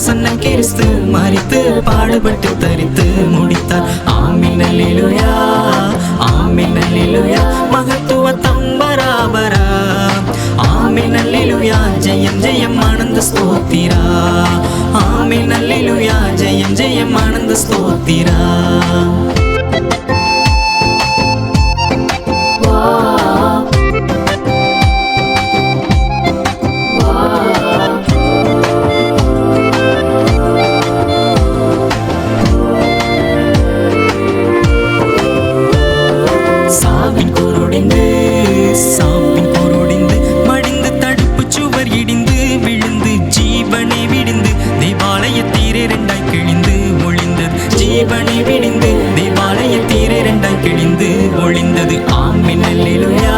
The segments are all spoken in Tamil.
பிரசன்ன கிறிஸ்து மரித்து பாடுபட்டு தரித்து முடித்தார். ஆமென் அல்லேலூயா, ஆமென் அல்லேலூயா, மகத்துவ தம்பராபரா. ஆமென் அல்லேலூயா, ஜெயம் ஜெயம் ஆனந்த ஸ்தோத்திரா. ஆமென் அல்லேலூயா, ஜெயம் ஜெயம் ஆனந்த ஸ்தோத்திரா. சாவின் கோரொடிந்து மடிந்து தடுப்பு சுவர் இடிந்து விழுந்து ஜீவனை விடிந்து தேவாலயத்தீரே இரண்டாய் கிழிந்து ஒளிந்தது. ஜீவனை விடிந்து தேவாலயத்தீரே இரண்டாய் கிழிந்து ஒளிந்தது. ஆமென் அல்லேலூயா,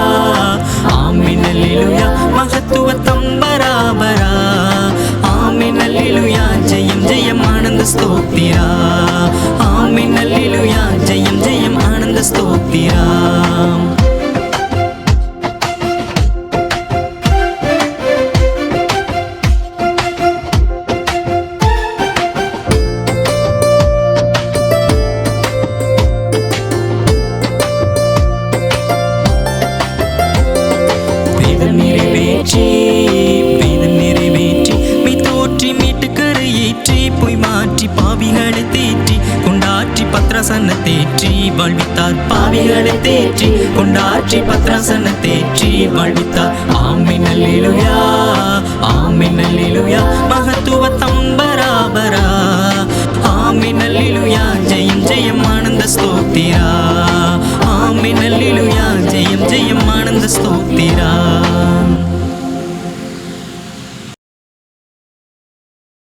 ஆமென் அல்லேலூயா, மகத்துவ தம்பராபரா. ஆமென் அல்லேலூயா, ஜெயம் ஜெயம் ஆனந்த ஸ்தோத்திரா. ஆமென் அல்லேலூயா, ஜெயம் ஜெயம் ஆனந்த ஸ்தோத்திரா. வேதம் நிறைவேற்றி மெய் தோற்றி மீட்டு கரையேற்றி பொய் மாற்றி பாவிகளை தேற்றி கொண்டாற்றி பத்ராசன தேற்றி வாழ்வித்தார். பாவிகளை தேற்றி கொண்டாற்றி பத்ராசன தேற்றி வாழ்வித்தார். ஆமென் அல்லேலூயா, ஆமென் அல்லேலூயா,